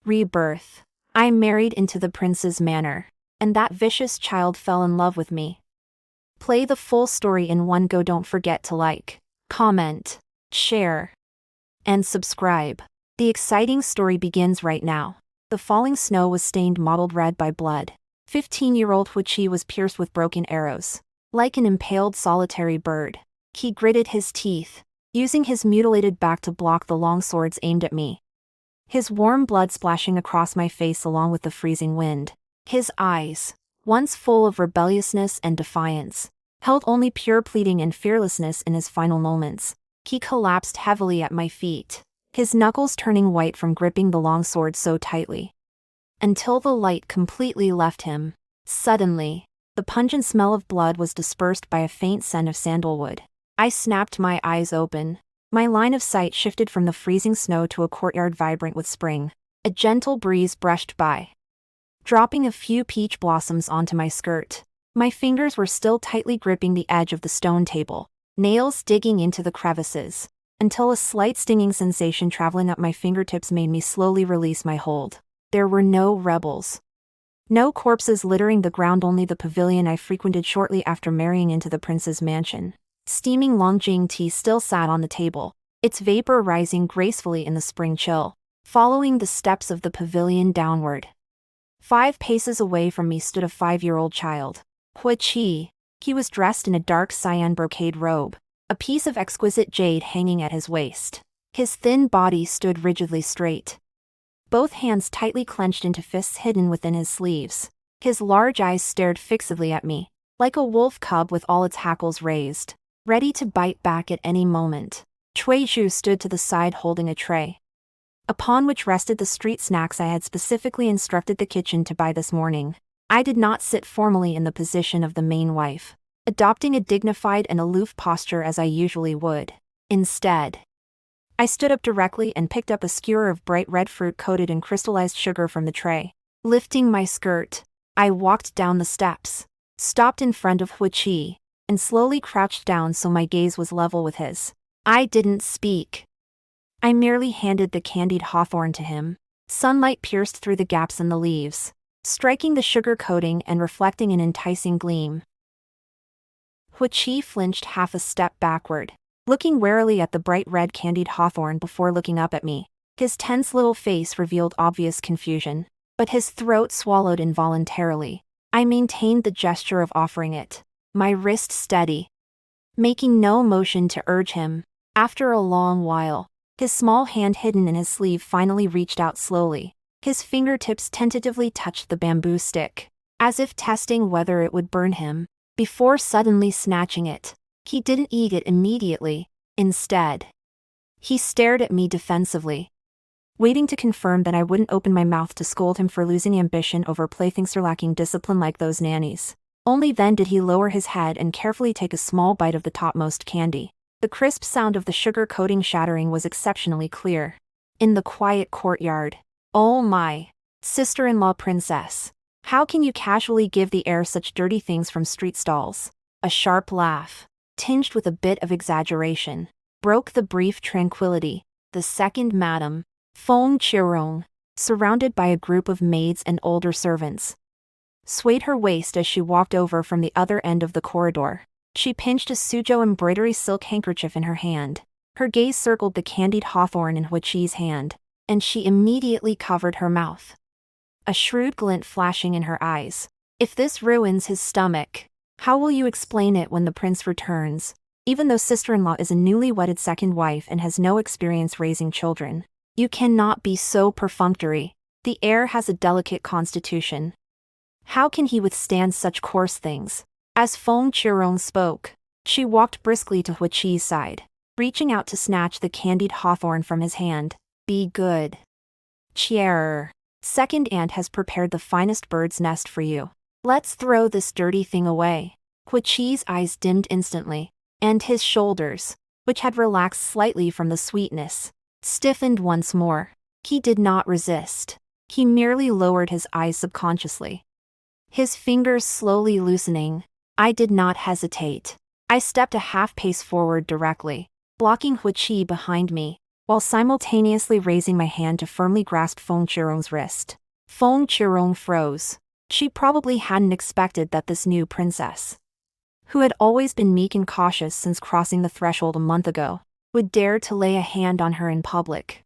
Rebirth. I married into the prince's manor, and that vicious child fell in love with me. Play the full story in one go. Don't forget to like, comment, share, and subscribe. The exciting story begins right now. The falling snow was stained mottled red by blood. 15-year-old Huichi was pierced with broken arrows. Like an impaled solitary bird, he gritted his teeth, using his mutilated back to block the long swords aimed at me. His warm blood splashing across my face along with the freezing wind. His eyes, once full of rebelliousness and defiance, held only pure pleading and fearlessness in his final moments. He collapsed heavily at my feet, his knuckles turning white from gripping the long sword so tightly. Until the light completely left him. Suddenly, the pungent smell of blood was dispersed by a faint scent of sandalwood. I snapped my eyes open. My line of sight shifted from the freezing snow to a courtyard vibrant with spring. A gentle breeze brushed by, dropping a few peach blossoms onto my skirt. My fingers were still tightly gripping the edge of the stone table, nails digging into the crevices, until a slight stinging sensation traveling up my fingertips made me slowly release my hold. There were no rebels. No corpses littering the ground, only the pavilion I frequented shortly after marrying into the prince's mansion. Steaming Longjing tea still sat on the table, its vapor rising gracefully in the spring chill, following the steps of the pavilion downward. 5 paces away from me stood a 5-year-old child. Huichi. He was dressed in a dark cyan brocade robe, a piece of exquisite jade hanging at his waist. His thin body stood rigidly straight, both hands tightly clenched into fists hidden within his sleeves. His large eyes stared fixedly at me, like a wolf cub with all its hackles raised, ready to bite back at any moment. Chuizhu stood to the side holding a tray, upon which rested the street snacks I had specifically instructed the kitchen to buy this morning. I did not sit formally in the position of the main wife, adopting a dignified and aloof posture as I usually would. Instead, I stood up directly and picked up a skewer of bright red fruit coated in crystallized sugar from the tray. Lifting my skirt, I walked down the steps, stopped in front of Huichi, and slowly crouched down so my gaze was level with his. I didn't speak. I merely handed the candied hawthorn to him. Sunlight pierced through the gaps in the leaves, striking the sugar coating and reflecting an enticing gleam. Huichi flinched half a step backward, looking warily at the bright red candied hawthorn before looking up at me. His tense little face revealed obvious confusion, but his throat swallowed involuntarily. I maintained the gesture of offering it, my wrist steady, making no motion to urge him. After a long while, his small hand hidden in his sleeve finally reached out slowly. His fingertips tentatively touched the bamboo stick, as if testing whether it would burn him, before suddenly snatching it. He didn't eat it immediately. Instead, he stared at me defensively, waiting to confirm that I wouldn't open my mouth to scold him for losing ambition over playthings or lacking discipline like those nannies. Only then did he lower his head and carefully take a small bite of the topmost candy. The crisp sound of the sugar coating shattering was exceptionally clear. In the quiet courtyard. Oh my, sister-in-law princess. How can you casually give the heir such dirty things from street stalls? A sharp laugh, tinged with a bit of exaggeration, broke the brief tranquility. The second madam, Feng Qirong, surrounded by a group of maids and older servants, swayed her waist as she walked over from the other end of the corridor. She pinched a Suzhou embroidery silk handkerchief in her hand. Her gaze circled the candied hawthorn in Huichi's hand, and she immediately covered her mouth, a shrewd glint flashing in her eyes. If this ruins his stomach, how will you explain it when the prince returns? Even though sister-in-law is a newly wedded second wife and has no experience raising children, you cannot be so perfunctory. The heir has a delicate constitution. How can he withstand such coarse things? As Feng Qirong spoke, she walked briskly to Huichi's side, reaching out to snatch the candied hawthorn from his hand. Be good. Chier. Second aunt has prepared the finest bird's nest for you. Let's throw this dirty thing away. Huichi's eyes dimmed instantly, and his shoulders, which had relaxed slightly from the sweetness, stiffened once more. He did not resist. He merely lowered his eyes subconsciously, his fingers slowly loosening. I did not hesitate. I stepped a half pace forward directly, blocking Huichi behind me. while simultaneously raising my hand to firmly grasp Feng Qirong's wrist. Feng Qirong froze. She probably hadn't expected that this new princess, who had always been meek and cautious since crossing the threshold a month ago, would dare to lay a hand on her in public.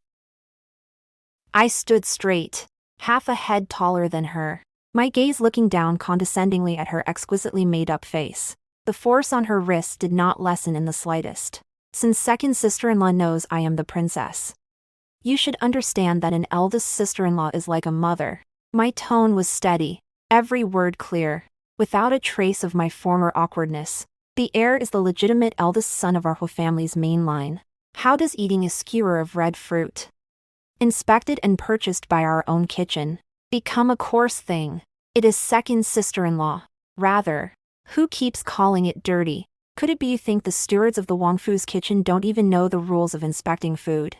I stood straight, half a head taller than her, my gaze looking down condescendingly at her exquisitely made-up face. The force on her wrists did not lessen in the slightest. Since second sister-in-law knows I am the princess, you should understand that an eldest sister-in-law is like a mother. My tone was steady, every word clear, without a trace of my former awkwardness. The heir is the legitimate eldest son of our whole family's main line. How does eating a skewer of red fruit, inspected and purchased by our own kitchen, become a coarse thing? It is second sister-in-law. Rather, who keeps calling it dirty? Could it be you think the stewards of the Wangfu's kitchen don't even know the rules of inspecting food?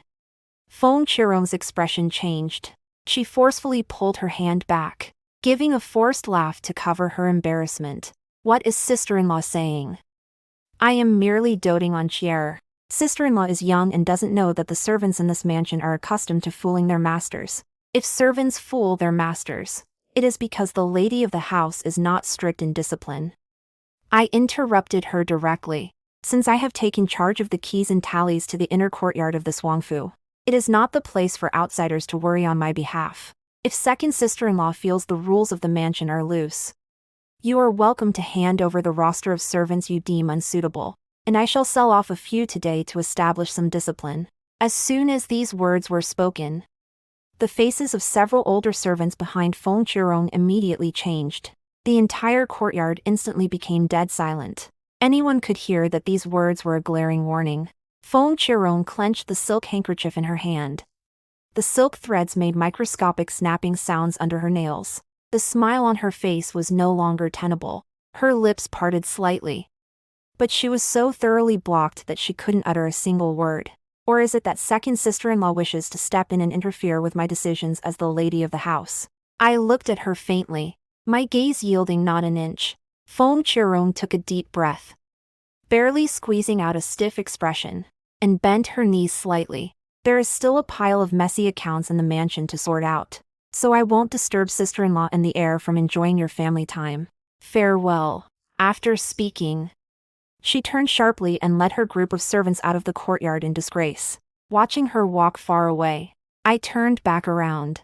Feng Qirong's expression changed. She forcefully pulled her hand back, giving a forced laugh to cover her embarrassment. What is sister-in-law saying? I am merely doting on CR. Sister-in-law is young and doesn't know that the servants in this mansion are accustomed to fooling their masters. If servants fool their masters, it is because the lady of the house is not strict in discipline. I interrupted her directly. Since I have taken charge of the keys and tallies to the inner courtyard of this Wangfu, it is not the place for outsiders to worry on my behalf. If second sister-in-law feels the rules of the mansion are loose, you are welcome to hand over the roster of servants you deem unsuitable, and I shall sell off a few today to establish some discipline. As soon as these words were spoken, the faces of several older servants behind Feng Qirong immediately changed. The entire courtyard instantly became dead silent. Anyone could hear that these words were a glaring warning. Feng Qirong clenched the silk handkerchief in her hand. The silk threads made microscopic snapping sounds under her nails. The smile on her face was no longer tenable. Her lips parted slightly, but she was so thoroughly blocked that she couldn't utter a single word. Or is it that second sister-in-law wishes to step in and interfere with my decisions as the lady of the house? I looked at her faintly, my gaze yielding not an inch. Feng Qirong took a deep breath, barely squeezing out a stiff expression, and bent her knees slightly. There is still a pile of messy accounts in the mansion to sort out, so I won't disturb sister-in-law and the heir from enjoying your family time. Farewell. After speaking, she turned sharply and led her group of servants out of the courtyard in disgrace. Watching her walk far away, I turned back around.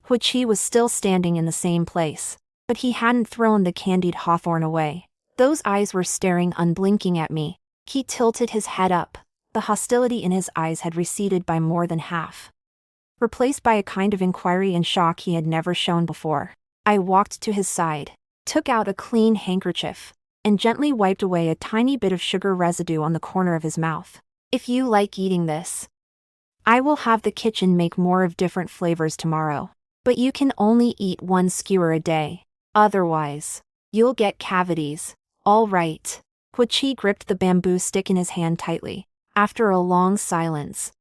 Huiqi was still standing in the same place, but he hadn't thrown the candied hawthorn away. Those eyes were staring unblinking at me. He tilted his head up. The hostility in his eyes had receded by more than half, replaced by a kind of inquiry and shock he had never shown before. I walked to his side, took out a clean handkerchief, and gently wiped away a tiny bit of sugar residue on the corner of his mouth. If you like eating this, I will have the kitchen make more of different flavors tomorrow. But you can only eat one skewer a day. Otherwise, you'll get cavities. All right. Huiqi gripped the bamboo stick in his hand tightly. After a long silence,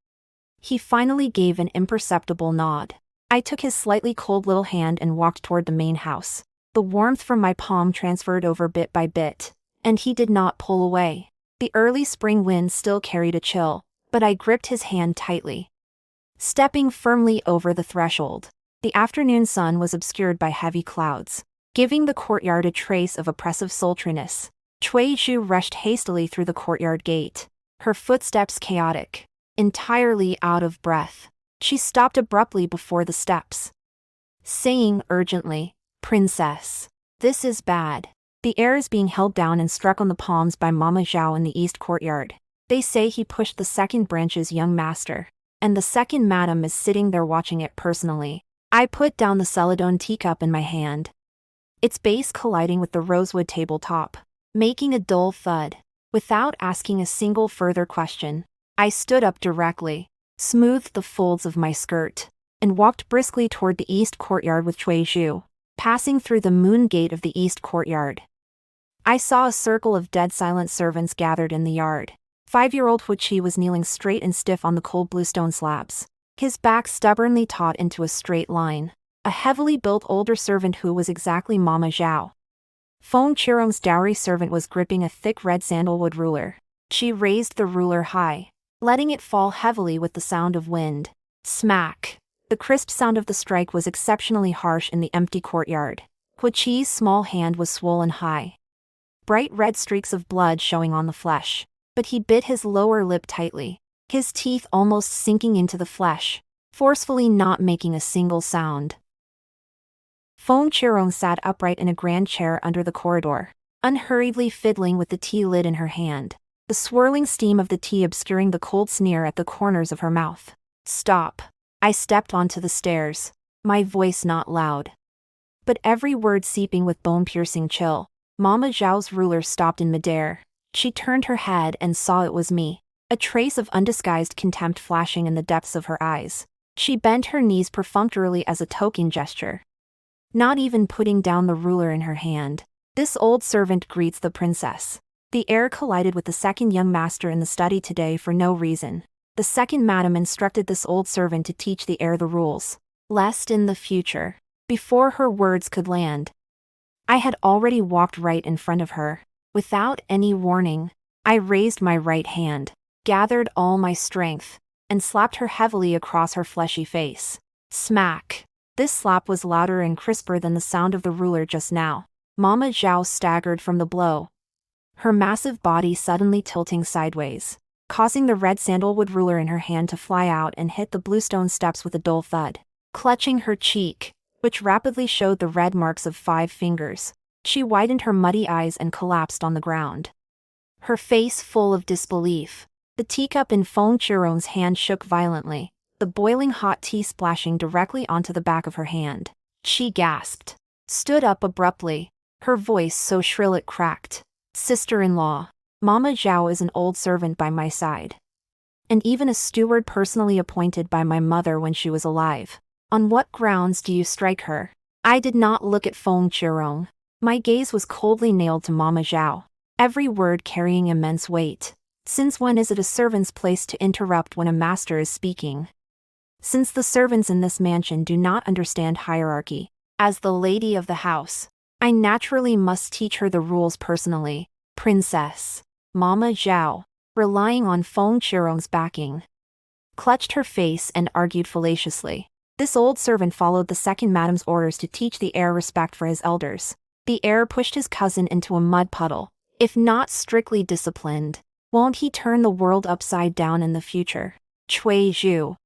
he finally gave an imperceptible nod. I took his slightly cold little hand and walked toward the main house. The warmth from my palm transferred over bit by bit, and he did not pull away. The early spring wind still carried a chill, but I gripped his hand tightly. Stepping firmly over the threshold, the afternoon sun was obscured by heavy clouds, giving the courtyard a trace of oppressive sultriness. Cui Zhu rushed hastily through the courtyard gate, her footsteps chaotic, entirely out of breath. She stopped abruptly before the steps, saying urgently, "Princess, this is bad." The heir is being held down and struck on the palms by Mama Zhao in the east courtyard. They say he pushed the second branch's young master, and the second madam is sitting there watching it personally. I put down the celadone teacup in my hand, its base colliding with the rosewood tabletop, making a dull thud. Without asking a single further question, I stood up directly, smoothed the folds of my skirt, and walked briskly toward the east courtyard with Cui Zhu. Passing through the moon gate of the east courtyard, I saw a circle of dead silent servants gathered in the yard. 5-year-old Huiqi was kneeling straight and stiff on the cold bluestone slabs, his back stubbornly taut into a straight line. A heavily built older servant who was exactly Mama Zhao. Feng Qirong's dowry servant was gripping a thick red sandalwood ruler. She raised the ruler high, letting it fall heavily with the sound of wind. Smack! The crisp sound of the strike was exceptionally harsh in the empty courtyard. Huiqi's small hand was swollen high, bright red streaks of blood showing on the flesh. But he bit his lower lip tightly, his teeth almost sinking into the flesh, forcefully not making a single sound. Feng Qirong sat upright in a grand chair under the corridor, unhurriedly fiddling with the tea lid in her hand, the swirling steam of the tea obscuring the cold sneer at the corners of her mouth. Stop. I stepped onto the stairs, my voice not loud, but every word seeping with bone-piercing chill. Mama Zhao's ruler stopped in midair. She turned her head and saw it was me, a trace of undisguised contempt flashing in the depths of her eyes. She bent her knees perfunctorily as a token gesture, not even putting down the ruler in her hand. This old servant greets the princess. The heir collided with the second young master in the study today for no reason. The second madam instructed this old servant to teach the heir the rules, lest in the future, before her words could land, I had already walked right in front of her. Without any warning, I raised my right hand, gathered all my strength, and slapped her heavily across her fleshy face. Smack! This slap was louder and crisper than the sound of the ruler just now. Mama Zhao staggered from the blow, her massive body suddenly tilting sideways, causing the red sandalwood ruler in her hand to fly out and hit the bluestone steps with a dull thud. Clutching her cheek, which rapidly showed the red marks of 5 fingers, she widened her muddy eyes and collapsed on the ground, her face full of disbelief. The teacup in Feng Qirong's hand shook violently, the boiling hot tea splashing directly onto the back of her hand. She gasped, stood up abruptly, her voice so shrill it cracked. Sister-in-law, Mama Zhao is an old servant by my side, and even a steward personally appointed by my mother when she was alive. On what grounds do you strike her? I did not look at Feng Qirong. My gaze was coldly nailed to Mama Zhao, every word carrying immense weight. Since when is it a servant's place to interrupt when a master is speaking? Since the servants in this mansion do not understand hierarchy, as the lady of the house, I naturally must teach her the rules personally. Princess, Mama Zhao, relying on Feng Qirong's backing, clutched her face and argued fallaciously. This old servant followed the second madam's orders to teach the heir respect for his elders. The heir pushed his cousin into a mud puddle. If not strictly disciplined, won't he turn the world upside down in the future? Cui Zhu.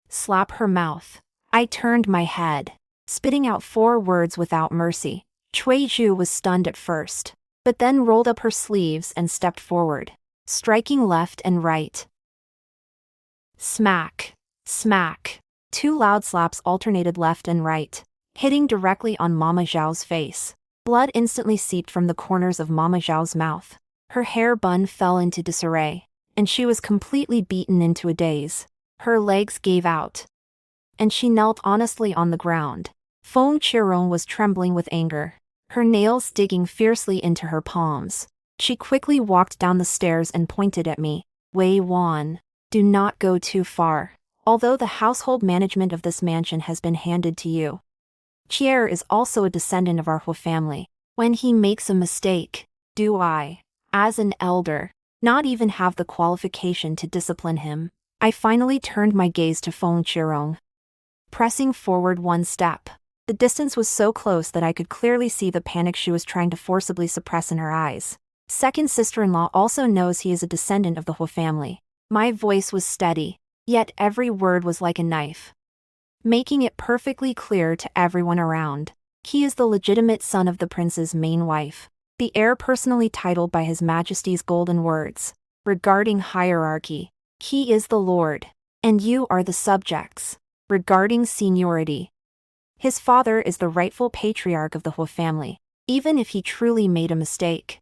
Slap her mouth. I turned my head, spitting out 4 words without mercy. Cui Zhu was stunned at first, but then rolled up her sleeves and stepped forward, striking left and right. Smack. Smack. 2 loud slaps alternated left and right, hitting directly on Mama Zhao's face. Blood instantly seeped from the corners of Mama Zhao's mouth. Her hair bun fell into disarray, and she was completely beaten into a daze. Her legs gave out, and she knelt honestly on the ground. Feng Qirong was trembling with anger, her nails digging fiercely into her palms. She quickly walked down the stairs and pointed at me. Wei Wan, do not go too far. Although the household management of this mansion has been handed to you, Chier is also a descendant of our Hu family. When he makes a mistake, do I, as an elder, not even have the qualification to discipline him? I finally turned my gaze to Feng Qirong, pressing forward 1 step. The distance was so close that I could clearly see the panic she was trying to forcibly suppress in her eyes. Second sister-in-law also knows he is a descendant of the Hu family. My voice was steady, yet every word was like a knife, making it perfectly clear to everyone around. He is the legitimate son of the prince's main wife, the heir personally titled by His Majesty's golden words. Regarding hierarchy, he is the lord, and you are the subjects. Regarding seniority, his father is the rightful patriarch of the Hu family, even if he truly made a mistake.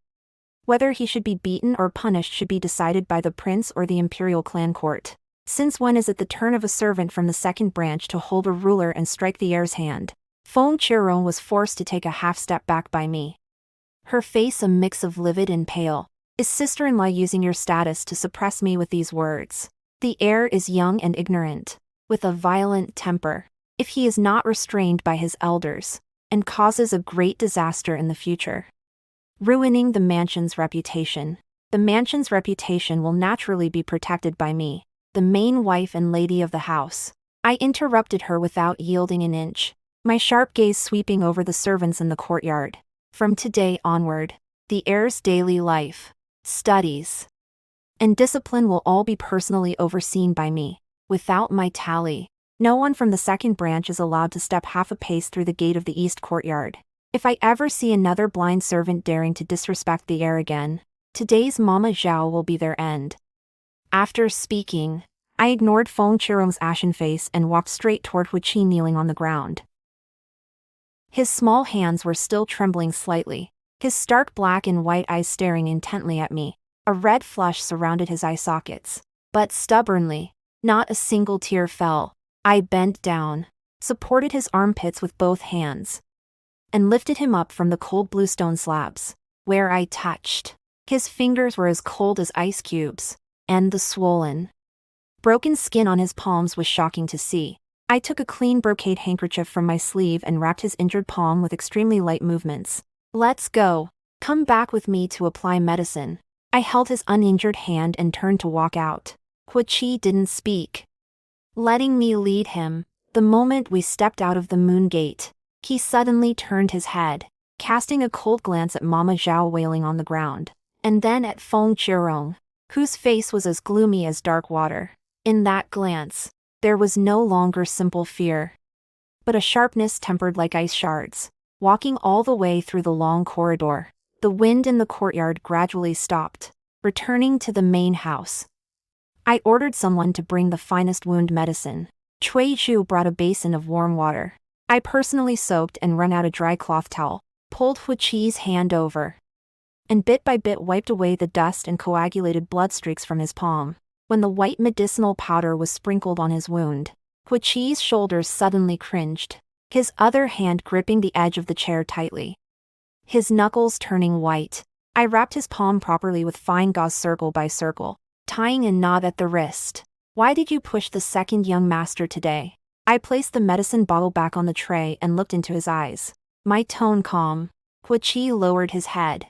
Whether he should be beaten or punished should be decided by the prince or the imperial clan court. Since when is it the turn of a servant from the second branch to hold a ruler and strike the heir's hand? Feng Qirong was forced to take a half-step back by me, her face a mix of livid and pale. Is sister-in-law using your status to suppress me with these words? The heir is young and ignorant, with a violent temper. If he is not restrained by his elders, and causes a great disaster in the future, ruining the mansion's reputation, The mansion's reputation will naturally be protected by me, the main wife and lady of the house. I interrupted her without yielding an inch, my sharp gaze sweeping over the servants in the courtyard. From today onward, the heir's daily life, studies, and discipline will all be personally overseen by me. Without my tally, no one from the second branch is allowed to step half a pace through the gate of the east courtyard. If I ever see another blind servant daring to disrespect the heir again, today's Mama Zhao will be their end. After speaking, I ignored Feng Chirong's ashen face and walked straight toward Hu Qi kneeling on the ground. His small hands were still trembling slightly, his stark black and white eyes staring intently at me. A red flush surrounded his eye sockets. But stubbornly, not a single tear fell. I bent down, supported his armpits with both hands, and lifted him up from the cold bluestone slabs. Where I touched, his fingers were as cold as ice cubes, and the swollen, broken skin on his palms was shocking to see. I took a clean brocade handkerchief from my sleeve and wrapped his injured palm with extremely light movements. Let's go. Come back with me to apply medicine. I held his uninjured hand and turned to walk out. Hu Qi didn't speak, letting me lead him. The moment we stepped out of the moon gate, he suddenly turned his head, casting a cold glance at Mama Zhao wailing on the ground, and then at Feng Chirong, whose face was as gloomy as dark water. In that glance, there was no longer simple fear, but a sharpness tempered like ice shards. Walking all the way through the long corridor, the wind in the courtyard gradually stopped, returning to the main house. I ordered someone to bring the finest wound medicine. Cui Zhu brought a basin of warm water. I personally soaked and wrung out a dry cloth towel, pulled Hu Qi's hand over, and bit by bit wiped away the dust and coagulated blood streaks from his palm. When the white medicinal powder was sprinkled on his wound, Hu Qi's shoulders suddenly cringed, his other hand gripping the edge of the chair tightly, his knuckles turning white. I wrapped his palm properly with fine gauze circle by circle, tying a knot at the wrist. Why did you push the second young master today? I placed the medicine bottle back on the tray and looked into his eyes, my tone calm. Hu Qi lowered his head,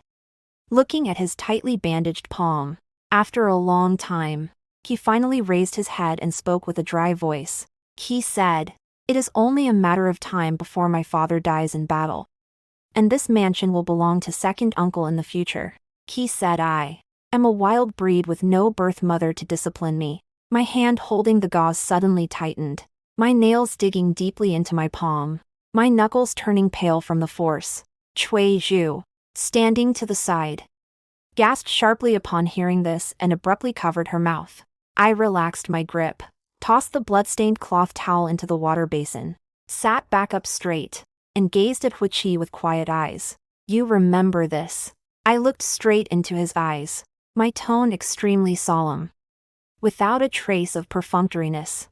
looking at his tightly bandaged palm. After a long time, he finally raised his head and spoke with a dry voice. He said, "It is only a matter of time before my father dies in battle, and this mansion will belong to second uncle in the future." He said, "I am a wild breed with no birth mother to discipline me." My hand holding the gauze suddenly tightened, my nails digging deeply into my palm, my knuckles turning pale from the force. Cui Zhu, standing to the side, gasped sharply upon hearing this and abruptly covered her mouth. I relaxed my grip, tossed the blood-stained cloth towel into the water basin, sat back up straight, and gazed at Hu Qi with quiet eyes. "You remember this?" I looked straight into his eyes, my tone extremely solemn, without a trace of perfunctoriness.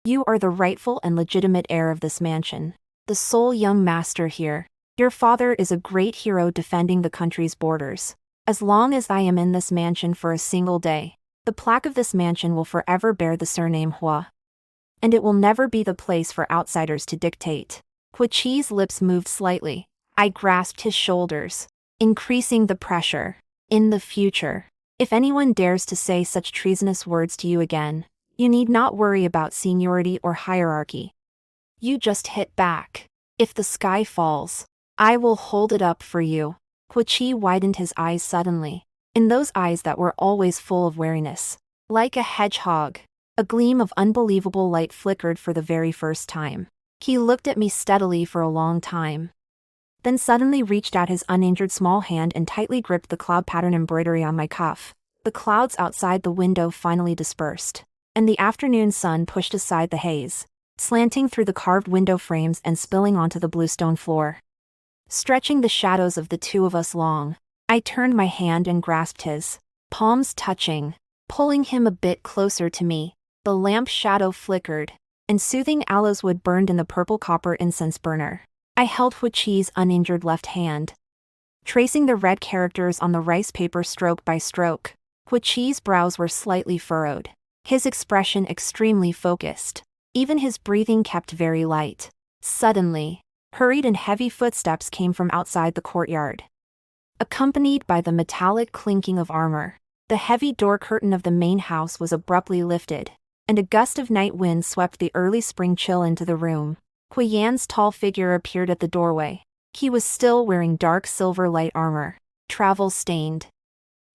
"You are the rightful and legitimate heir of this mansion, the sole young master here. Your father is a great hero defending the country's borders. As long as I am in this mansion for a single day, the plaque of this mansion will forever bear the surname Hua, and it will never be the place for outsiders to dictate." Hu Qi's lips moved slightly. I grasped his shoulders, increasing the pressure. "In the future, if anyone dares to say such treasonous words to you again, you need not worry about seniority or hierarchy. You just hit back. If the sky falls, I will hold it up for you." Hu Qi widened his eyes suddenly. In those eyes that were always full of weariness, like a hedgehog, a gleam of unbelievable light flickered for the very first time. He looked at me steadily for a long time, then suddenly reached out his uninjured small hand and tightly gripped the cloud pattern embroidery on my cuff. The clouds outside the window finally dispersed, and the afternoon sun pushed aside the haze, slanting through the carved window frames and spilling onto the bluestone floor, stretching the shadows of the two of us long. I turned my hand and grasped his, palms touching, pulling him a bit closer to me. The lamp shadow flickered, and soothing aloes wood burned in the purple copper incense burner. I held Hu Qi's uninjured left hand, tracing the red characters on the rice paper stroke by stroke. Hu Qi's brows were slightly furrowed, his expression extremely focused. Even his breathing kept very light. Suddenly, hurried and heavy footsteps came from outside the courtyard. accompanied by the metallic clinking of armor. The heavy door curtain of the main house was abruptly lifted, and a gust of night wind swept the early spring chill into the room. Hui Yan's tall figure appeared at the doorway. He was still wearing dark silver light armor, travel-stained,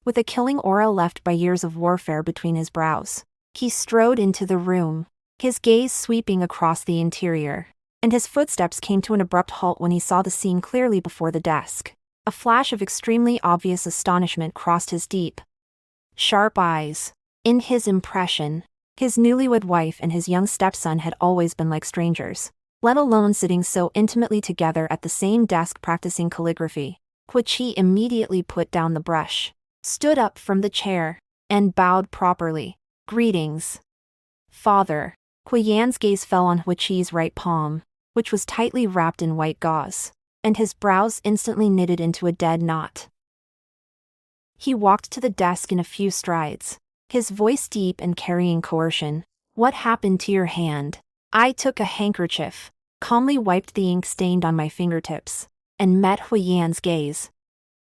with a killing aura left by years of warfare between his brows. He strode into the room, his gaze sweeping across the interior, and his footsteps came to an abrupt halt when he saw the scene clearly before the desk. A flash of extremely obvious astonishment crossed his deep, sharp eyes. In his impression, his newlywed wife and his young stepson had always been like strangers, let alone sitting so intimately together at the same desk practicing calligraphy. Hui immediately put down the brush, stood up from the chair, and bowed properly. Greetings, Father. Hui Yan's gaze fell on Hui's right palm, which was tightly wrapped in white gauze, and his brows instantly knitted into a dead knot. He walked to the desk in a few strides, his voice deep and carrying coercion. What happened to your hand? I took a handkerchief, calmly wiped the ink stained on my fingertips, and met Hui Yan's gaze.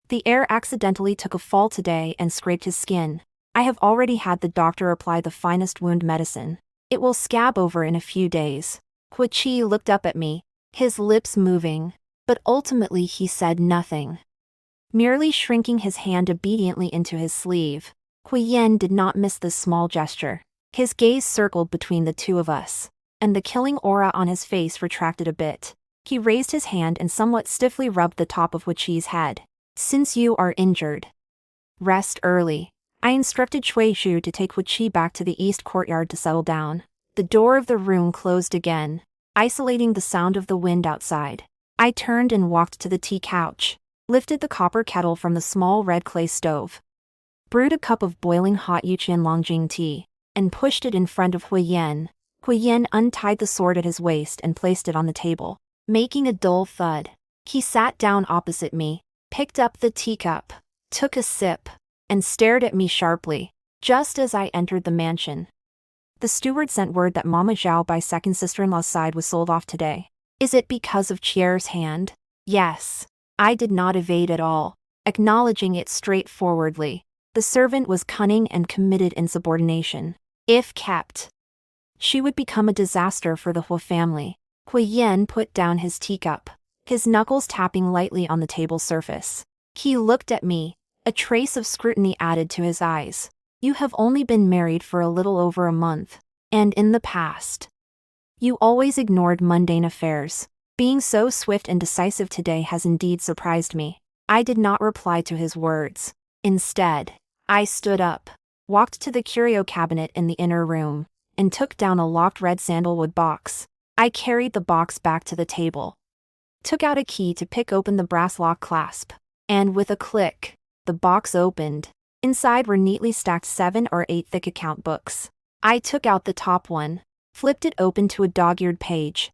The air accidentally took a fall today and scraped his skin. I have already had the doctor apply the finest wound medicine. It will scab over in a few days. Hui looked up at me, his lips moving, but ultimately he said nothing, merely shrinking his hand obediently into his sleeve. Hui Yan did not miss this small gesture. His gaze circled between the two of us, and the killing aura on his face retracted a bit. He raised his hand and somewhat stiffly rubbed the top of Hui's head. Since you are injured, rest early. I instructed Shui Zhu to take Hui back to the east courtyard to settle down. The door of the room closed again, isolating the sound of the wind outside. I turned and walked to the tea couch, lifted the copper kettle from the small red clay stove, brewed a cup of boiling hot Yuqian Longjing tea, and pushed it in front of Hui Yan. Hui Yan untied the sword at his waist and placed it on the table, making a dull thud. He sat down opposite me, picked up the teacup, took a sip, and stared at me sharply. Just as I entered the mansion, the steward sent word that Mama Zhao by second sister-in-law's side was sold off today. Is it because of Chier's hand? Yes. I did not evade at all, acknowledging it straightforwardly. The servant was cunning and committed insubordination. If kept, she would become a disaster for the Hu family. Hui Yan put down his teacup, his knuckles tapping lightly on the table surface. He looked at me, a trace of scrutiny added to his eyes. You have only been married for a little over a month, and in the past, you always ignored mundane affairs. Being so swift and decisive today has indeed surprised me. I did not reply to his words. Instead, I stood up, walked to the curio cabinet in the inner room, and took down a locked red sandalwood box. I carried the box back to the table, took out a key to pick open the brass lock clasp, and with a click, the box opened. Inside were neatly stacked 7 or 8 thick account books. I took out the top one, flipped it open to a dog-eared page,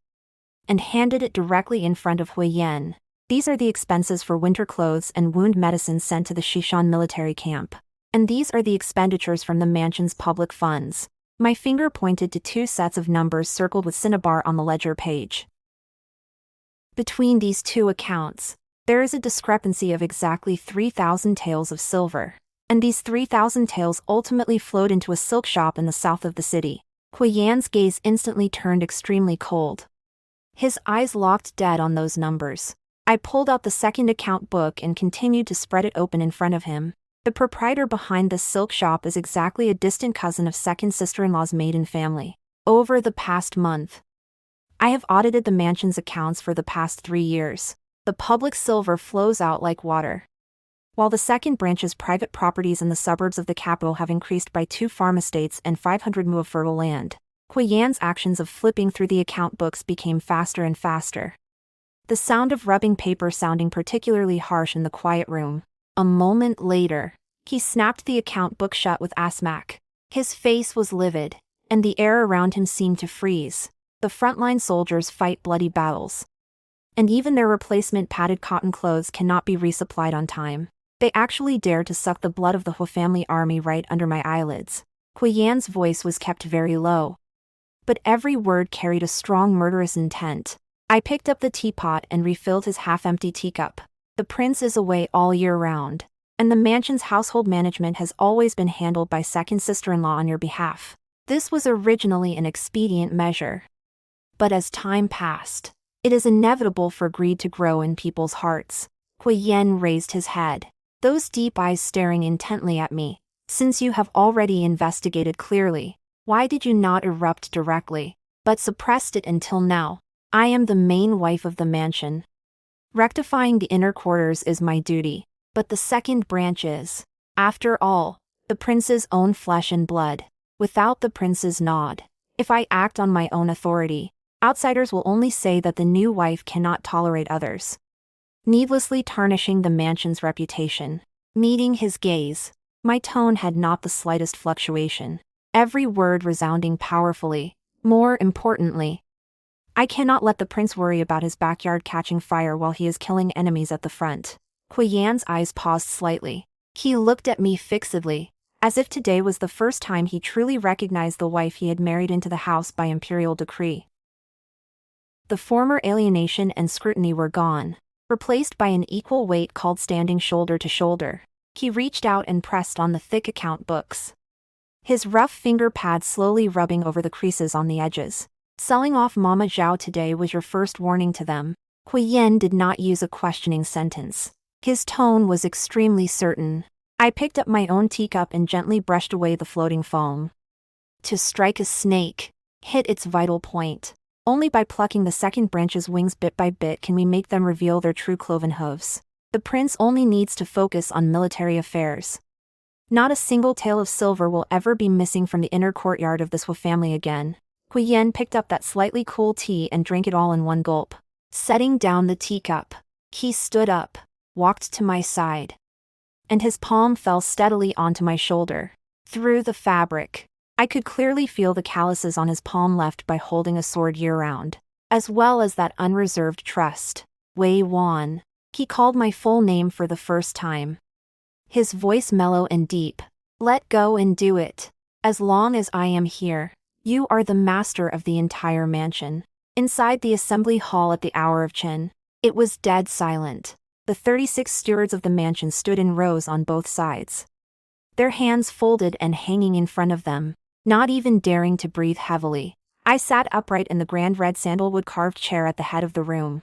and handed it directly in front of Hui Yan. These are the expenses for winter clothes and wound medicine sent to the Shishan military camp. And these are the expenditures from the mansion's public funds. My finger pointed to 2 sets of numbers circled with cinnabar on the ledger page. Between these 2 accounts, there is a discrepancy of exactly 3,000 taels of silver. And these 3,000 taels ultimately flowed into a silk shop in the south of the city. Hui Yan's gaze instantly turned extremely cold. His eyes locked dead on those numbers. I pulled out the second account book and continued to spread it open in front of him. The proprietor behind this silk shop is exactly a distant cousin of second sister-in-law's maiden family. Over the past month, I have audited the mansion's accounts for the past 3 years. The public silver flows out like water, while the second branch's private properties in the suburbs of the capital have increased by 2 farm estates and 500 mu of fertile land. Hui Yan's actions of flipping through the account books became faster and faster, the sound of rubbing paper sounding particularly harsh in the quiet room. A moment later, he snapped the account book shut with asthmac. His face was livid, and the air around him seemed to freeze. The frontline soldiers fight bloody battles, and even their replacement padded cotton clothes cannot be resupplied on time. They actually dare to suck the blood of the Hu family army right under my eyelids. Hui Yan's voice was kept very low, but every word carried a strong murderous intent. I picked up the teapot and refilled his half-empty teacup. The prince is away all year round, and the mansion's household management has always been handled by second sister-in-law on your behalf. This was originally an expedient measure. But as time passed, it is inevitable for greed to grow in people's hearts. Hui Yan raised his head, those deep eyes staring intently at me. Since you have already investigated clearly, why did you not erupt directly, but suppressed it until now? I am the main wife of the mansion. Rectifying the inner quarters is my duty, but the second branch is, after all, the prince's own flesh and blood. Without the prince's nod, if I act on my own authority, outsiders will only say that the new wife cannot tolerate others, needlessly tarnishing the mansion's reputation. Meeting his gaze, my tone had not the slightest fluctuation, every word resounding powerfully. More importantly, I cannot let the prince worry about his backyard catching fire while he is killing enemies at the front. Hui Yan's eyes paused slightly. He looked at me fixedly, as if today was the first time he truly recognized the wife he had married into the house by imperial decree. The former alienation and scrutiny were gone, replaced by an equal weight called standing shoulder to shoulder. He reached out and pressed on the thick account books, his rough finger pads slowly rubbing over the creases on the edges. Selling off Mama Zhao today was your first warning to them. Hui Yan did not use a questioning sentence. His tone was extremely certain. I picked up my own teacup and gently brushed away the floating foam. To strike a snake, hit its vital point. Only by plucking the second branch's wings bit by bit can we make them reveal their true cloven hooves. The prince only needs to focus on military affairs. Not a single tail of silver will ever be missing from the inner courtyard of this Wu family again. Hui Yan picked up that slightly cool tea and drank it all in one gulp. Setting down the teacup, he stood up, walked to my side, and his palm fell steadily onto my shoulder. Through the fabric, I could clearly feel the calluses on his palm left by holding a sword year-round, as well as that unreserved trust. Wei Wan. He called my full name for the first time. His voice mellow and deep. Let go and do it. As long as I am here, you are the master of the entire mansion. Inside the assembly hall at the hour of Qin, it was dead silent. The 36 stewards of the mansion stood in rows on both sides, their hands folded and hanging in front of them, not even daring to breathe heavily. I sat upright in the grand red sandalwood carved chair at the head of the room,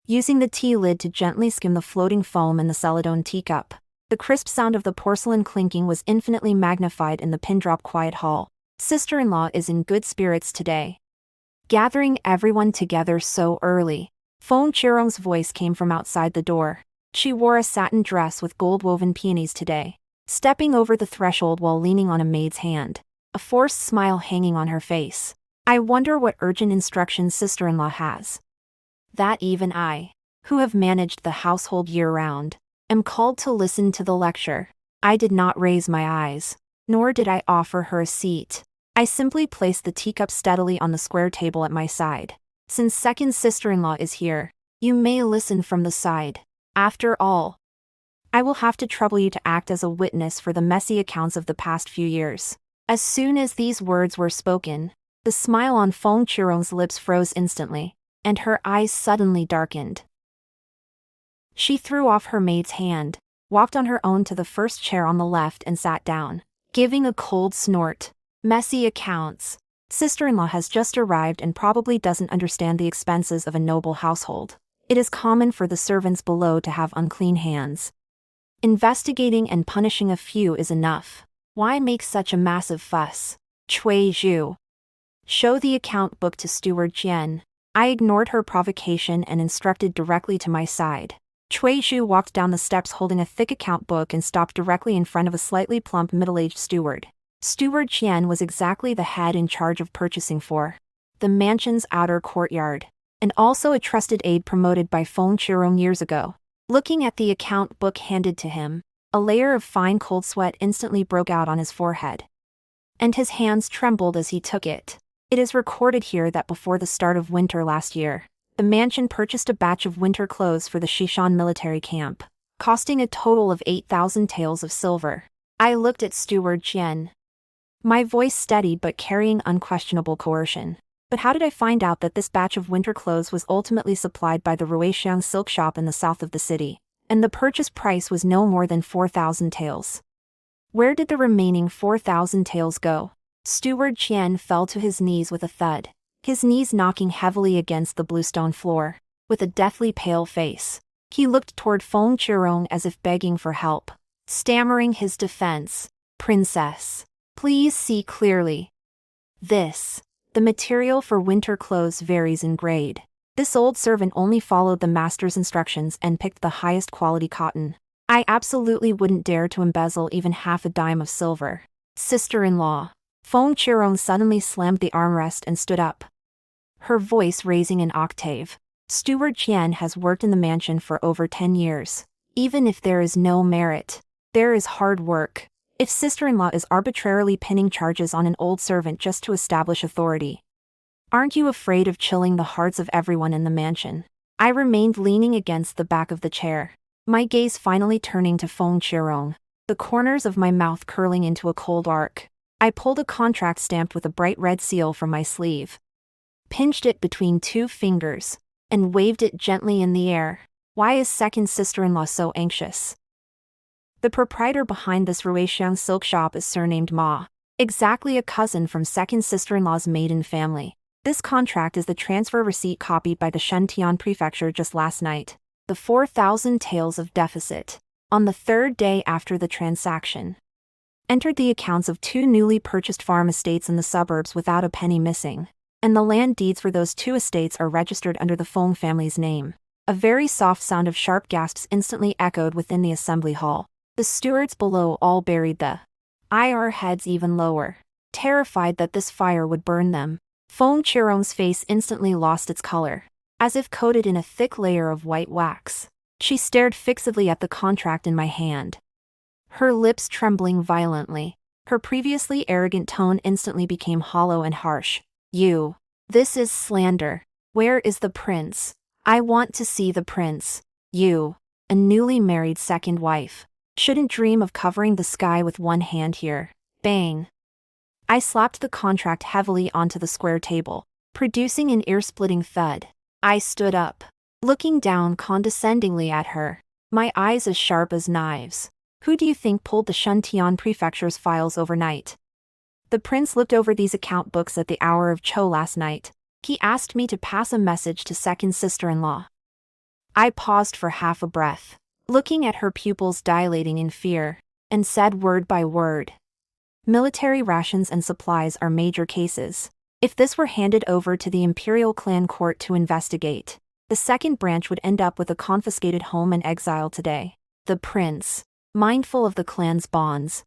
using the tea lid to gently skim the floating foam in the celadone teacup. The crisp sound of the porcelain clinking was infinitely magnified in the pin-drop quiet hall. Sister-in-law is in good spirits today. Gathering everyone together so early. Feng Chirong's voice came from outside the door. She wore a satin dress with gold-woven peonies today, stepping over the threshold while leaning on a maid's hand, a forced smile hanging on her face. I wonder what urgent instructions sister-in-law has. That even I, who have managed the household year-round, am called to listen to the lecture. I did not raise my eyes, nor did I offer her a seat. I simply placed the teacup steadily on the square table at my side. Since second sister-in-law is here, you may listen from the side. After all, I will have to trouble you to act as a witness for the messy accounts of the past few years. As soon as these words were spoken, the smile on Feng Chirong's lips froze instantly, and her eyes suddenly darkened. She threw off her maid's hand, walked on her own to the first chair on the left and sat down, giving a cold snort. Messy accounts. Sister-in-law has just arrived and probably doesn't understand the expenses of a noble household. It is common for the servants below to have unclean hands. Investigating and punishing a few is enough. Why make such a massive fuss? Cui Zhu. Show the account book to Steward Jian. I ignored her provocation and instructed directly to my side. Cui Zhu walked down the steps holding a thick account book and stopped directly in front of a slightly plump middle-aged steward. Steward Qian was exactly the head in charge of purchasing for the mansion's outer courtyard, and also a trusted aide promoted by Feng Chirong years ago. Looking at the account book handed to him, a layer of fine cold sweat instantly broke out on his forehead, and his hands trembled as he took it. It is recorded here that before the start of winter last year, the mansion purchased a batch of winter clothes for the Shishan military camp, costing a total of 8,000 taels of silver. I looked at Steward Qian, my voice steady but carrying unquestionable coercion. But how did I find out that this batch of winter clothes was ultimately supplied by the Ruixiang silk shop in the south of the city? and the purchase price was no more than 4,000 taels. Where did the remaining 4,000 taels go? Steward Qian fell to his knees with a thud, his knees knocking heavily against the bluestone floor. With a deathly pale face, he looked toward Feng Qirong as if begging for help, stammering his defense. Princess, please see clearly. The material for winter clothes varies in grade. This old servant only followed the master's instructions and picked the highest quality cotton. I absolutely wouldn't dare to embezzle even half a dime of silver. Sister-in-law. Feng Qirong suddenly slammed the armrest and stood up, her voice raising an octave. Steward Qian has worked in the mansion for over 10 years. Even if there is no merit, there is hard work. If sister-in-law is arbitrarily pinning charges on an old servant just to establish authority, aren't you afraid of chilling the hearts of everyone in the mansion? I remained leaning against the back of the chair, my gaze finally turning to Feng Qirong, the corners of my mouth curling into a cold arc. I pulled a contract stamped with a bright red seal from my sleeve, pinched it between 2 fingers, and waved it gently in the air. Why is second sister-in-law so anxious? The proprietor behind this Ruixiang silk shop is surnamed Ma, exactly a cousin from second sister-in-law's maiden family. This contract is the transfer receipt copied by the Shentian prefecture just last night. The 4,000 taels of deficit, on the 3rd day after the transaction, entered the accounts of 2 newly purchased farm estates in the suburbs without a penny missing, and the land deeds for those 2 estates are registered under the Feng family's name. A very soft sound of sharp gasps instantly echoed within the assembly hall. The stewards below all buried the IR heads even lower, terrified that this fire would burn them. Feng Qirong's face instantly lost its color, as if coated in a thick layer of white wax. She stared fixedly at the contract in my hand, her lips trembling violently. Her previously arrogant tone instantly became hollow and harsh. This is slander. Where is the prince? I want to see the prince. You, a newly married second wife, shouldn't dream of covering the sky with one hand here. Bang. I slapped the contract heavily onto the square table, producing an ear-splitting thud. I stood up, looking down condescendingly at her, my eyes as sharp as knives. Who do you think pulled the Shentian prefecture's files overnight? The prince looked over these account books at the hour of Cho last night. He asked me to pass a message to second sister-in-law. I paused for half a breath, looking at her pupils dilating in fear, and said word by word. Military rations and supplies are major cases. If this were handed over to the imperial clan court to investigate, the second branch would end up with a confiscated home and exile today. The prince, mindful of the clan's bonds,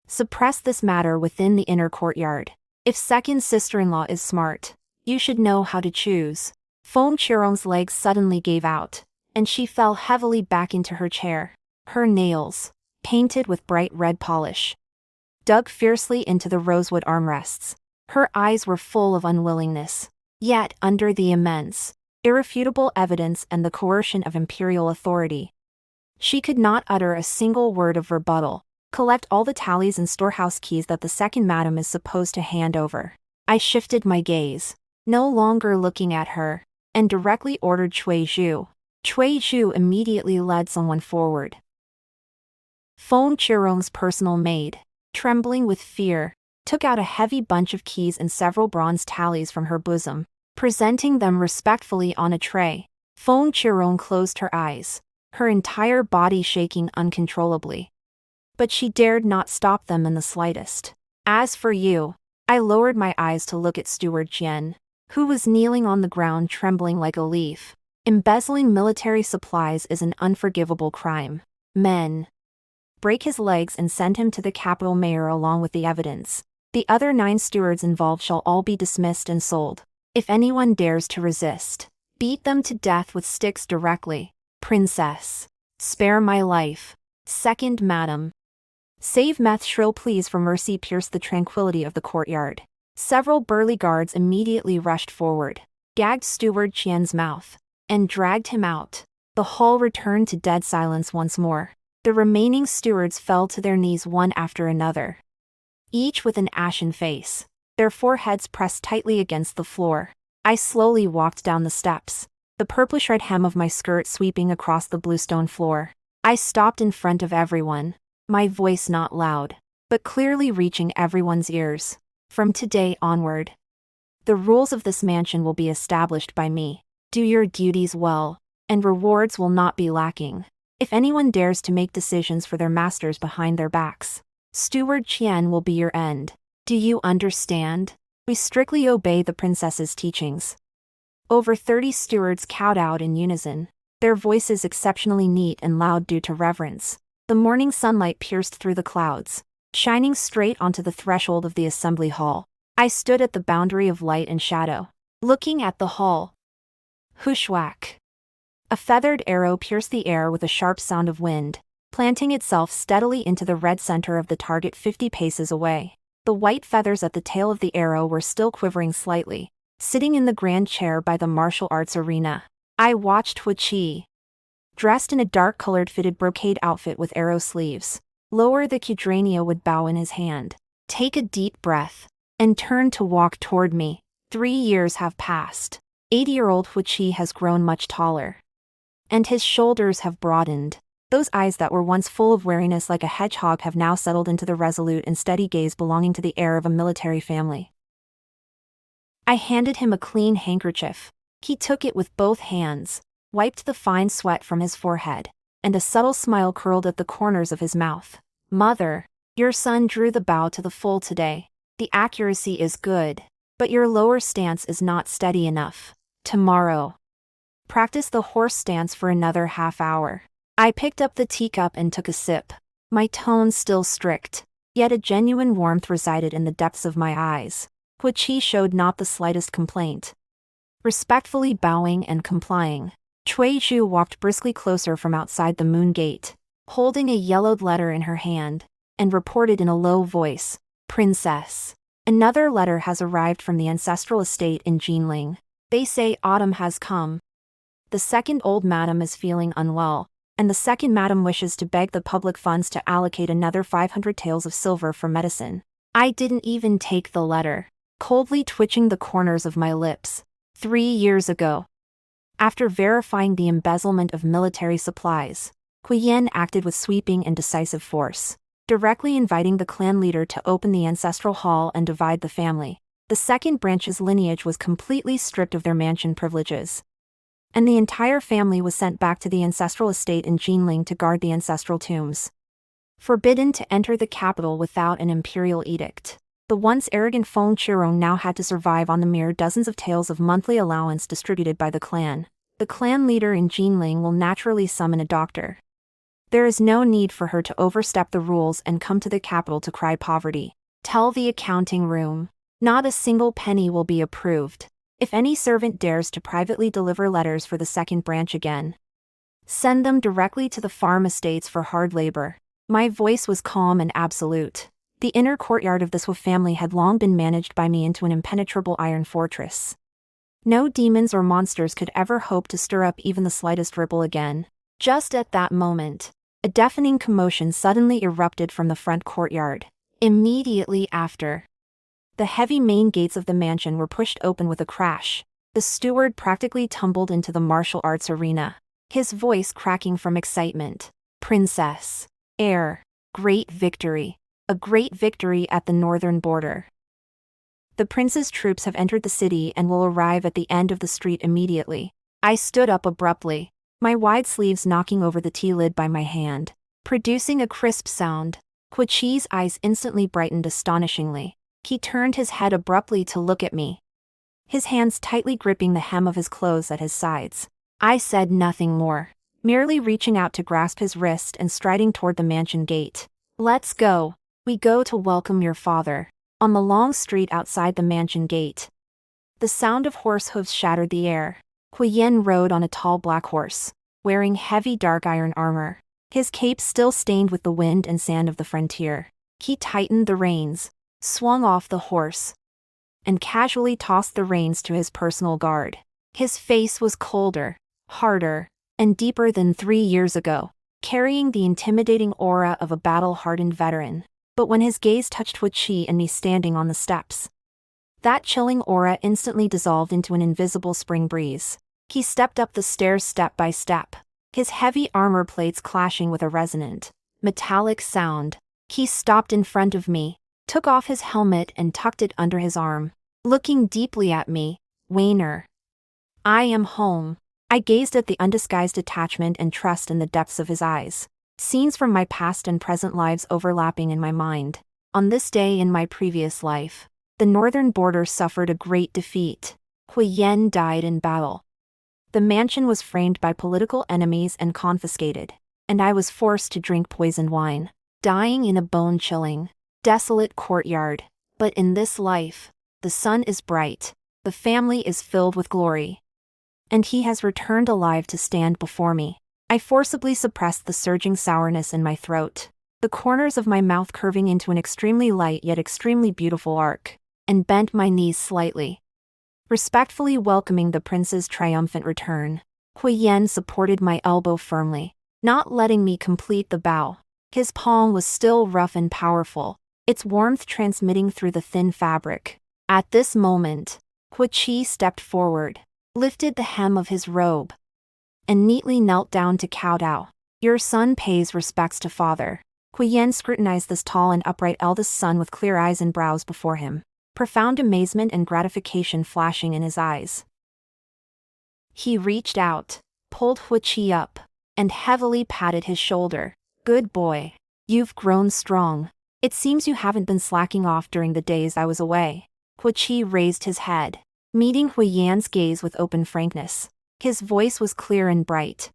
suppressed this matter within the inner courtyard. If second sister-in-law is smart, you should know how to choose. Feng Qirong's legs suddenly gave out, and she fell heavily back into her chair. Her nails, painted with bright red polish, dug fiercely into the rosewood armrests. Her eyes were full of unwillingness. Yet, under the immense, irrefutable evidence and the coercion of imperial authority, she could not utter a single word of rebuttal. Collect all the tallies and storehouse keys that the second madam is supposed to hand over. I shifted my gaze, no longer looking at her, and directly ordered Cui Zhu. Cui Zhu immediately led someone forward. Feng Qirong's personal maid, trembling with fear, took out a heavy bunch of keys and several bronze tallies from her bosom, presenting them respectfully on a tray. Feng Qirong closed her eyes, her entire body shaking uncontrollably. But she dared not stop them in the slightest. As for you, I lowered my eyes to look at Steward Qian, who was kneeling on the ground trembling like a leaf. Embezzling military supplies is an unforgivable crime. Men, break his legs and send him to the capital mayor along with the evidence. The other 9 stewards involved shall all be dismissed and sold. If anyone dares to resist, beat them to death with sticks directly. Princess, spare my life. Second madam. Save Meth shrill pleas for mercy pierced the tranquility of the courtyard. Several burly guards immediately rushed forward, gagged Steward Qian's mouth, and dragged him out. The hall returned to dead silence once more. The remaining stewards fell to their knees one after another, each with an ashen face, their foreheads pressed tightly against the floor. I slowly walked down the steps, the purplish red hem of my skirt sweeping across the bluestone floor. I stopped in front of everyone, my voice not loud, but clearly reaching everyone's ears. From today onward, the rules of this mansion will be established by me. Do your duties well, and rewards will not be lacking. If anyone dares to make decisions for their masters behind their backs, Steward Qian will be your end. Do you understand? We strictly obey the princess's teachings. Over 30 stewards cowed out in unison, their voices exceptionally neat and loud due to reverence. The morning sunlight pierced through the clouds, shining straight onto the threshold of the assembly hall. I stood at the boundary of light and shadow, looking at the hall. Whoosh-whack. A feathered arrow pierced the air with a sharp sound of wind, planting itself steadily into the red center of the target 50 paces away. The white feathers at the tail of the arrow were still quivering slightly. Sitting in the grand chair by the martial arts arena, I watched Hu Qi. Dressed in a dark-colored fitted brocade outfit with arrow sleeves, lower the quadrania would bow in his hand, take a deep breath, and turn to walk toward me. 3 years have passed. 80-year-old Hu Qi has grown much taller, and his shoulders have broadened. Those eyes that were once full of weariness like a hedgehog have now settled into the resolute and steady gaze belonging to the heir of a military family. I handed him a clean handkerchief. He took it with both hands, wiped the fine sweat from his forehead, and a subtle smile curled at the corners of his mouth. Mother, your son drew the bow to the full today. The accuracy is good, but your lower stance is not steady enough. Tomorrow, practice the horse stance for another half hour. I picked up the teacup and took a sip, my tone still strict, yet a genuine warmth resided in the depths of my eyes. Hu Qi showed not the slightest complaint. Respectfully bowing and complying, Cui Zhu walked briskly closer from outside the moon gate, holding a yellowed letter in her hand, and reported in a low voice, "Princess, another letter has arrived from the ancestral estate in Jinling. They say autumn has come. The second old madam is feeling unwell, and the second madam wishes to beg the public funds to allocate another 500 taels of silver for medicine." I didn't even take the letter, coldly twitching the corners of my lips. 3 years ago, after verifying the embezzlement of military supplies, Guiyan acted with sweeping and decisive force, directly inviting the clan leader to open the ancestral hall and divide the family. The second branch's lineage was completely stripped of their mansion privileges, and the entire family was sent back to the ancestral estate in Jinling to guard the ancestral tombs. Forbidden to enter the capital without an imperial edict, the once arrogant Feng Qirong now had to survive on the mere dozens of taels of monthly allowance distributed by the clan. The clan leader in Jinling will naturally summon a doctor. There is no need for her to overstep the rules and come to the capital to cry poverty. Tell the accounting room, not a single penny will be approved. If any servant dares to privately deliver letters for the second branch again, send them directly to the farm estates for hard labor. My voice was calm and absolute. The inner courtyard of this Wu family had long been managed by me into an impenetrable iron fortress. No demons or monsters could ever hope to stir up even the slightest ripple again. Just at that moment, a deafening commotion suddenly erupted from the front courtyard. Immediately after, the heavy main gates of the mansion were pushed open with a crash. The steward practically tumbled into the martial arts arena, his voice cracking from excitement. "Princess, heir, great victory. A great victory at the northern border. The prince's troops have entered the city and will arrive at the end of the street immediately." I stood up abruptly, my wide sleeves knocking over the tea lid by my hand, producing a crisp sound. Hu Qi's eyes instantly brightened astonishingly. He turned his head abruptly to look at me, his hands tightly gripping the hem of his clothes at his sides. I said nothing more, merely reaching out to grasp his wrist and striding toward the mansion gate. "Let's go. We go to welcome your father." On the long street outside the mansion gate, the sound of horse hooves shattered the air. Guiyan rode on a tall black horse, wearing heavy dark iron armor, his cape still stained with the wind and sand of the frontier. He tightened the reins, swung off the horse, and casually tossed the reins to his personal guard. His face was colder, harder, and deeper than 3 years ago, carrying the intimidating aura of a battle-hardened veteran. But when his gaze touched Hu Qi and me standing on the steps, that chilling aura instantly dissolved into an invisible spring breeze. He stepped up the stairs step by step, his heavy armor plates clashing with a resonant, metallic sound. He stopped in front of me, took off his helmet and tucked it under his arm, looking deeply at me. Wainer. I am home. I gazed at the undisguised attachment and trust in the depths of his eyes. Scenes from my past and present lives overlapping in my mind. On this day in my previous life, the northern border suffered a great defeat. Hui Yen died in battle. The mansion was framed by political enemies and confiscated, and I was forced to drink poisoned wine, dying in a bone-chilling, desolate courtyard. But in this life, the sun is bright, the family is filled with glory, and he has returned alive to stand before me. I forcibly suppressed the surging sourness in my throat, the corners of my mouth curving into an extremely light yet extremely beautiful arc, and bent my knees slightly, respectfully welcoming the prince's triumphant return. Hui Yen supported my elbow firmly, not letting me complete the bow. His palm was still rough and powerful, its warmth transmitting through the thin fabric. At this moment, Hui Qi stepped forward, lifted the hem of his robe, and neatly knelt down to kowtow. Your son pays respects to father. Hui Yen scrutinized this tall and upright eldest son with clear eyes and brows before him, profound amazement and gratification flashing in his eyes. He reached out, pulled Hui Qi up, and heavily patted his shoulder. Good boy. You've grown strong. It seems you haven't been slacking off during the days I was away. Hui Qi raised his head, meeting Hui Yan's gaze with open frankness. His voice was clear and bright,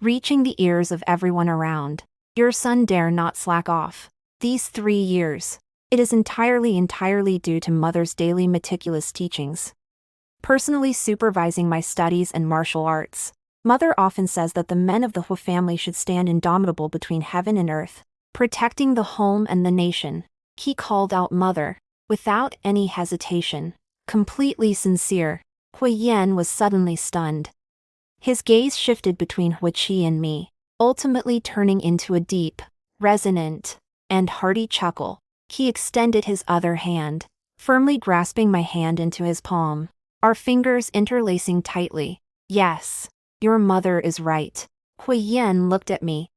reaching the ears of everyone around. Your son dare not slack off. These 3 years, it is entirely due to mother's daily meticulous teachings. Personally supervising my studies and martial arts. Mother often says that the men of the Hu family should stand indomitable between heaven and earth, protecting the home and the nation. He called out mother, without any hesitation, completely sincere. Hui Yen was suddenly stunned. His gaze shifted between Hui Qi and me, ultimately turning into a deep, resonant, and hearty chuckle. He extended his other hand, firmly grasping my hand into his palm, our fingers interlacing tightly. Yes, your mother is right. Hui Yen looked at me,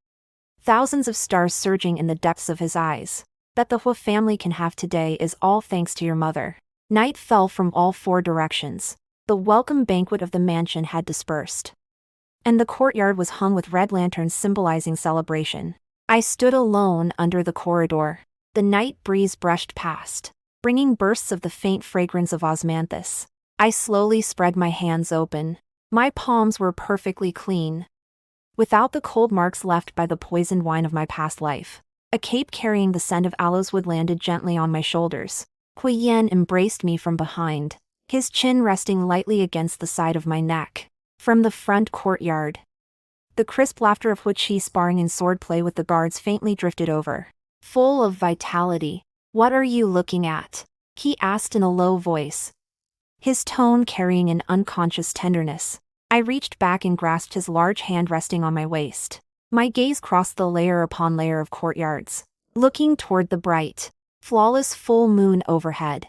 thousands of stars surging in the depths of his eyes. That the Hu family can have today is all thanks to your mother. Night fell from all 4 directions. The welcome banquet of the mansion had dispersed, and the courtyard was hung with red lanterns symbolizing celebration. I stood alone under the corridor. The night breeze brushed past, bringing bursts of the faint fragrance of osmanthus. I slowly spread my hands open. My palms were perfectly clean, without the cold marks left by the poisoned wine of my past life. A cape carrying the scent of aloes wood landed gently on my shoulders. Hui Yen embraced me from behind, his chin resting lightly against the side of my neck. From the front courtyard, the crisp laughter of Hui Qi sparring in swordplay with the guards faintly drifted over, full of vitality. What are you looking at? He asked in a low voice, his tone carrying an unconscious tenderness. I reached back and grasped his large hand resting on my waist. My gaze crossed the layer upon layer of courtyards, looking toward the bright, flawless full moon overhead.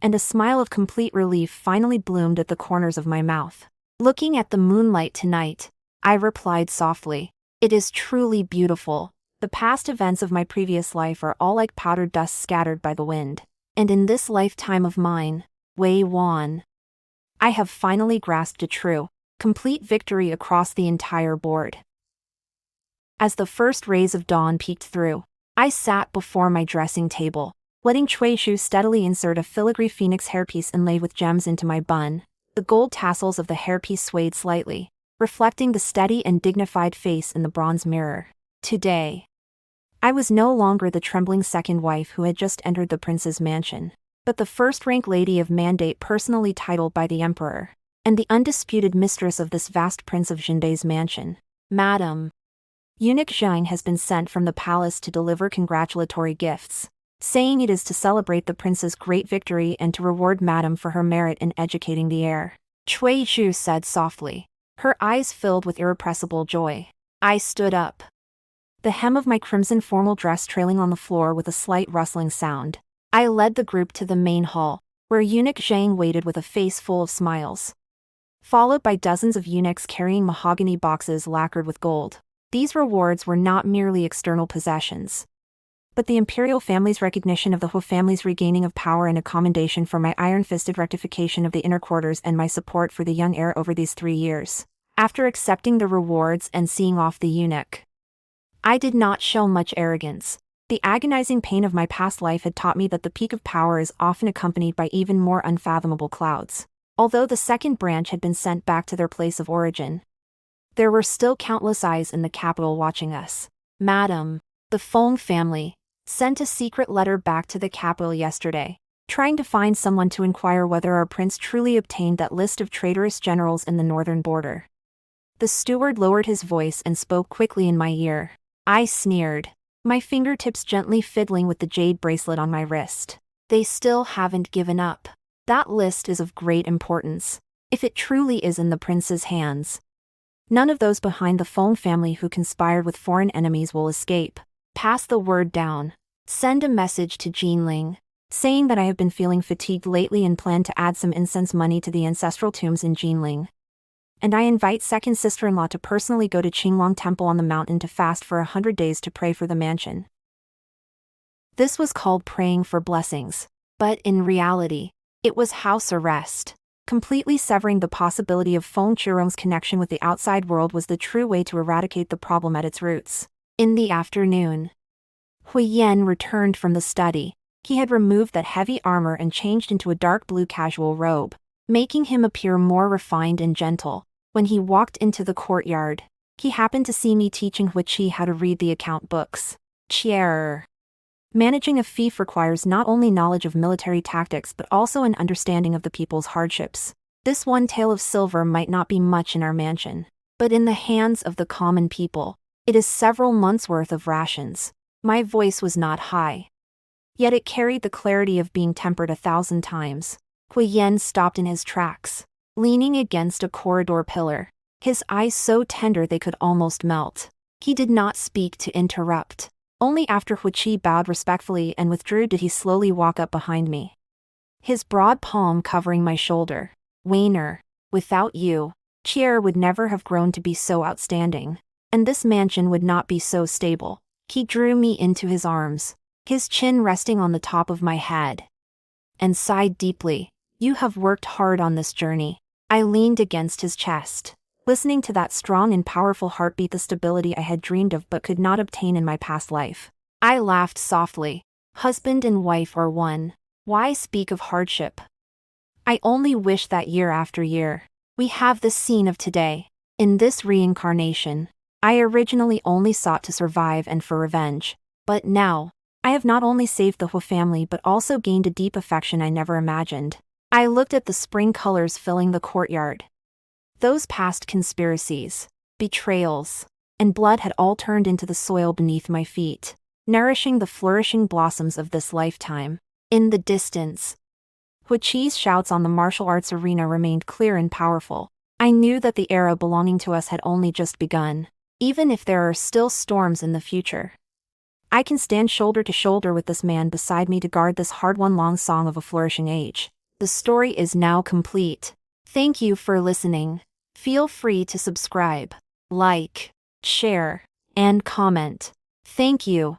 And a smile of complete relief finally bloomed at the corners of my mouth. Looking at the moonlight tonight, I replied softly, it is truly beautiful. The past events of my previous life are all like powdered dust scattered by the wind. And in this lifetime of mine, Wei Wan, I have finally grasped a true, complete victory across the entire board. As the first rays of dawn peeked through, I sat before my dressing table, letting Cui Shu steadily insert a filigree phoenix hairpiece inlaid with gems into my bun. The gold tassels of the hairpiece swayed slightly, reflecting the steady and dignified face in the bronze mirror. Today, I was no longer the trembling second wife who had just entered the prince's mansion, but the first-rank lady of mandate personally titled by the emperor, and the undisputed mistress of this vast prince of Jinbei's mansion. Madam, Eunuch Zhang has been sent from the palace to deliver congratulatory gifts, saying it is to celebrate the prince's great victory and to reward Madam for her merit in educating the heir. Cui Zhu said softly, her eyes filled with irrepressible joy. I stood up, the hem of my crimson formal dress trailing on the floor with a slight rustling sound. I led the group to the main hall, where Eunuch Zhang waited with a face full of smiles. followed by dozens of eunuchs carrying mahogany boxes lacquered with gold. These rewards were not merely external possessions, but the imperial family's recognition of the Hu family's regaining of power and a commendation for my iron-fisted rectification of the inner quarters and my support for the young heir over these 3 years. After accepting the rewards and seeing off the eunuch, I did not show much arrogance. The agonizing pain of my past life had taught me that the peak of power is often accompanied by even more unfathomable clouds. Although the second branch had been sent back to their place of origin, there were still countless eyes in the capital watching us. Madam, the Feng family sent a secret letter back to the capital yesterday, trying to find someone to inquire whether our prince truly obtained that list of traitorous generals in the northern border. The steward lowered his voice and spoke quickly in my ear. I sneered, my fingertips gently fiddling with the jade bracelet on my wrist. They still haven't given up. That list is of great importance. If it truly is in the prince's hands, none of those behind the Feng family who conspired with foreign enemies will escape. Pass the word down. Send a message to Jinling, saying that I have been feeling fatigued lately and plan to add some incense money to the ancestral tombs in Jinling. And I invite second sister-in-law to personally go to Qinglong Temple on the mountain to fast for 100 days to pray for the mansion. This was called praying for blessings, but in reality, it was house arrest. Completely severing the possibility of Feng Chirong's connection with the outside world was the true way to eradicate the problem at its roots. In the afternoon, Hui Yan returned from the study. He had removed that heavy armor and changed into a dark blue casual robe, making him appear more refined and gentle. When he walked into the courtyard, he happened to see me teaching Hui Qi how to read the account books. Chier. Managing a fief requires not only knowledge of military tactics but also an understanding of the people's hardships. This one tale of silver might not be much in our mansion, but in the hands of the common people, it is several months' worth of rations. My voice was not high, yet it carried the clarity of being tempered 1,000 times. Hui Yan stopped in his tracks, leaning against a corridor pillar, his eyes so tender they could almost melt. He did not speak to interrupt. Only after Hui Qi bowed respectfully and withdrew did he slowly walk up behind me, his broad palm covering my shoulder. Wainer, without you, Chier would never have grown to be so outstanding, and this mansion would not be so stable. He drew me into his arms, his chin resting on the top of my head, and sighed deeply. You have worked hard on this journey. I leaned against his chest, listening to that strong and powerful heartbeat, the stability I had dreamed of but could not obtain in my past life. I laughed softly. Husband and wife are one. Why speak of hardship? I only wish that year after year, we have the scene of today. In this reincarnation, I originally only sought to survive and for revenge, but now, I have not only saved the Hu family but also gained a deep affection I never imagined. I looked at the spring colors filling the courtyard. Those past conspiracies, betrayals, and blood had all turned into the soil beneath my feet, nourishing the flourishing blossoms of this lifetime. In the distance, Hui Qi's shouts on the martial arts arena remained clear and powerful. I knew that the era belonging to us had only just begun. Even if there are still storms in the future, I can stand shoulder to shoulder with this man beside me to guard this hard-won long song of a flourishing age. The story is now complete. Thank you for listening. Feel free to subscribe, like, share, and comment. Thank you.